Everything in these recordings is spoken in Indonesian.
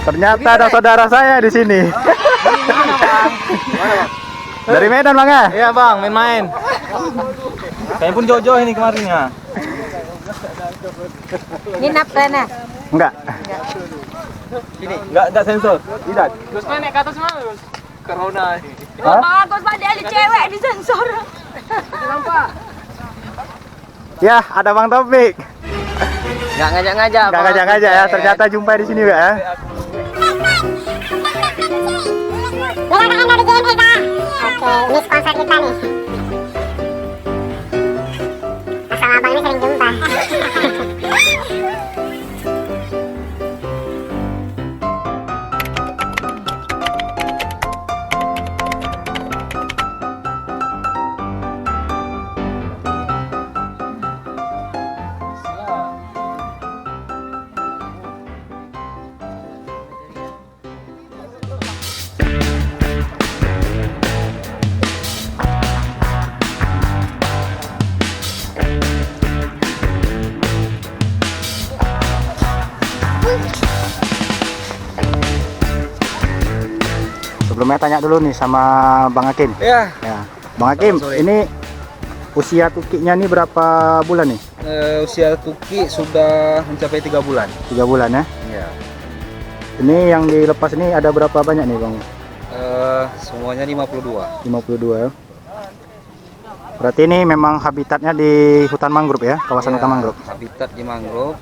Ternyata ada saudara saya di sini. Dari Medan Bang ya? Iya Bang, main-main. Kayaknya pun jauh-jauh ini kemarin ya. Ini naprana. Enggak. Ini enggak sensor. Tidak. Terus naik ke atas mana, Gus? Corona. Bagus banget ada cewek di sensor. Nampak? Ya, ada Bang Topik. Enggak ngajak-ngajak. Enggak ngajak-ngajak ya, ternyata jumpa di sini ya. Oke, ini sponsor kita nih. Sama abang ini sering jumpa. Sebelumnya tanya dulu nih sama Bang Hakim. Iya. Ya, Bang Hakim, ini usia tukinya nih berapa bulan nih? Usia Tuki sudah mencapai 3 bulan. 3 bulan ya. Iya. Ini yang dilepas ini ada berapa banyak nih Bang? Semuanya 52. 52 ya. Berarti ini memang habitatnya di hutan mangrove ya, kawasan hutan mangrove. Habitat di mangrove.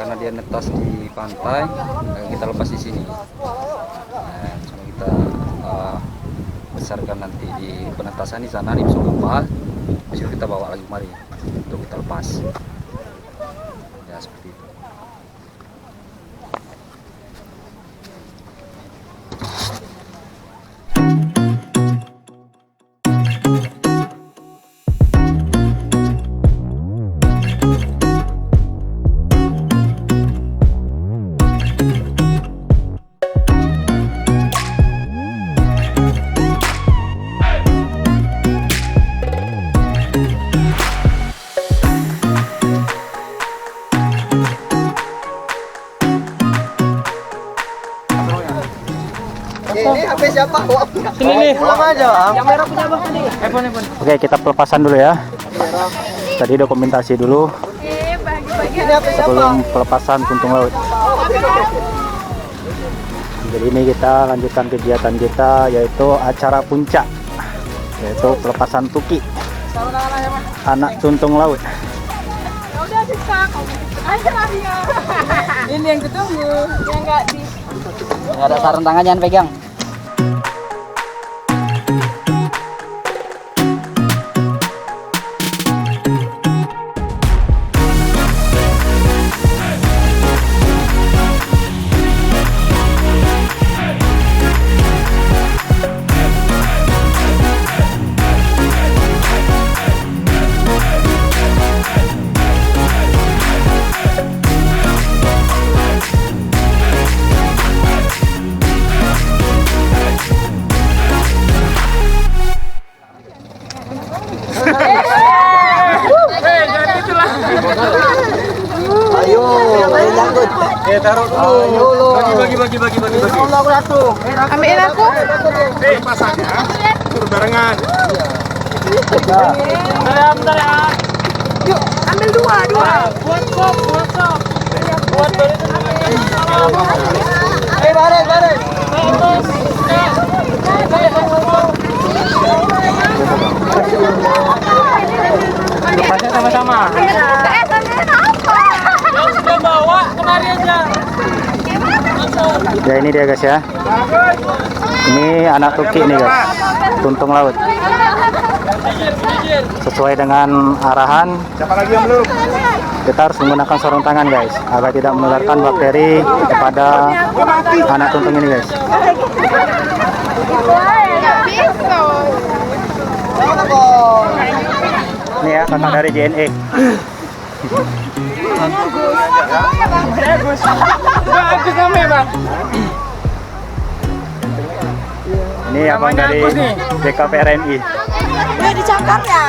Karena dia netas di pantai, kita lepas di sini. Cuma kita besarkan nanti di penetasan di sana di Pulau Kapal, besok kita bawa lagi kemari untuk kita lepas. Ya seperti itu. Ini HP siapa? Sini nih, Pulang aja, Bang. Yang merah punya Bang tadi. iPhone. Oke, kita pelepasan dulu ya. Tadi dokumentasi dulu Ini HP siapa? sebelum pelepasan kuntung laut. Jadi ini kita lanjutkan kegiatan kita, yaitu acara puncak, yaitu pelepasan tuki anak tuntung laut. Udah bisa aja Maria. Ini yang ketunggu, yang enggak di. Enggak ada sarung tangan, jangan pegang. Ayo, nyangkut. Taruh dulu. Bagi. Aku satu. Ambil aku. Pasangnya berbarengan. Bentar ya. Yuk, ambil dua. Buat sop. Buat bareng. Lepasnya sama-sama. Yang sudah bawa kemari aja. Ya ini dia guys ya. Ini anak tuki nih guys, tuntung laut. Sesuai dengan arahan, Siapa lagi yang belum? kita harus menggunakan sarung tangan guys, agar tidak menularkan bakteri kepada anak tuntung ini guys. Ini ya kakak dari JNE. Bagus namanya, Bang. Ini abang dari BKPRNI. Udah dicakar ya.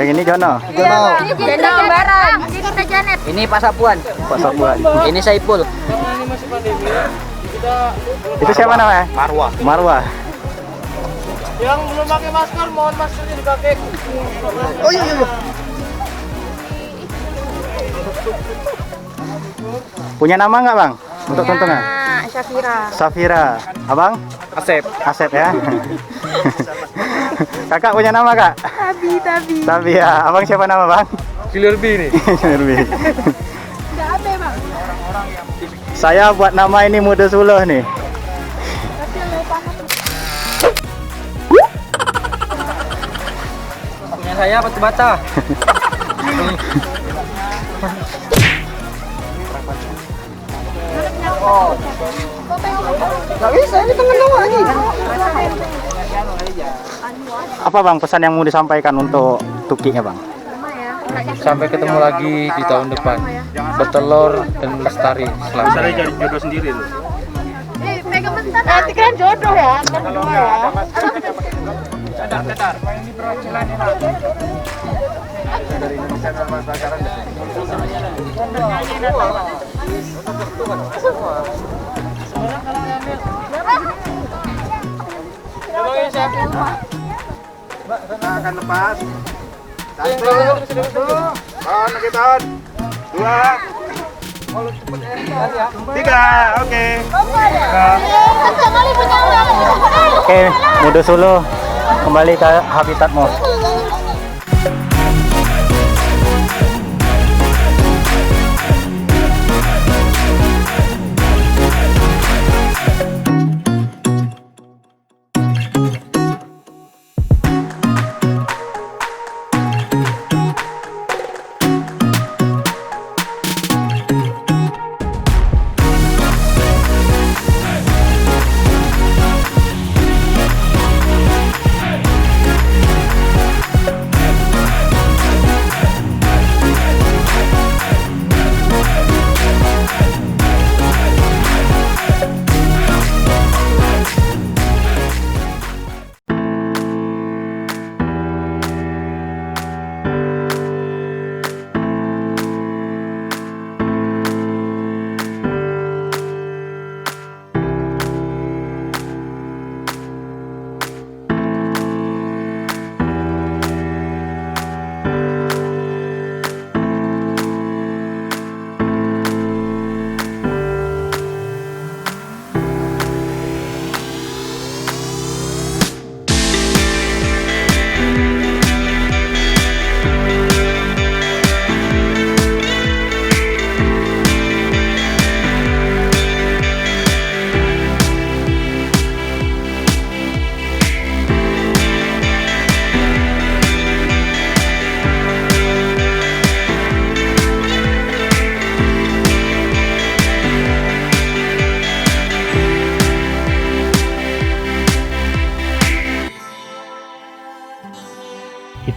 ini Jono. Gendong bareng. Ini kita Janet. Ini Pak Sapuan. Pak Sapuan. Ini Saipul. Karena ini masih pandemi ya. Kita Itu siapa namanya? Marwah. Marwah. yang belum pakai masker mohon maskernya dipakai. Oh iya iya. Punya nama nggak bang? Untuk tuntungan? Syafira. Safira. Abang? Asep. Asep ya. Kakak punya nama kak? Tabi. Tapi ya. Abang siapa nama bang? Killer B nih. Nurbi. Enggak ada, Bang. Saya buat nama ini Muda Suluh nih. Punya saya Batu Bata. Gak bisa, ini temen lagi. Apa bang pesan yang mau disampaikan untuk tukinya bang? Sampai ketemu lagi di tahun depan. Bertelur dan lestari selalu. Cari jodoh sendiri loh. Pegang bentar. Nanti kan jodoh ya. Berdua ya. Akan lepas. Satu, tahan lagi tahan. Dua, tiga, oke. Oke, Muda Suluh kembali ke habitatmu.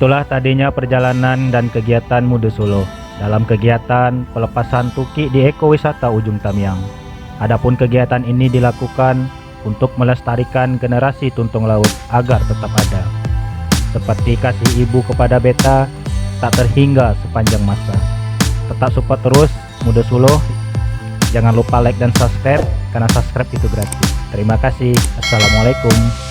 Itulah tadinya perjalanan dan kegiatan Muda Suluh dalam kegiatan pelepasan tuki di ekowisata Ujung Tamiang. Adapun kegiatan ini dilakukan untuk melestarikan generasi tuntung laut agar tetap ada. Seperti kasih ibu kepada beta tak terhingga sepanjang masa. Tetap support terus Muda Suluh. Jangan lupa like dan subscribe karena subscribe itu gratis. Terima kasih. Assalamualaikum.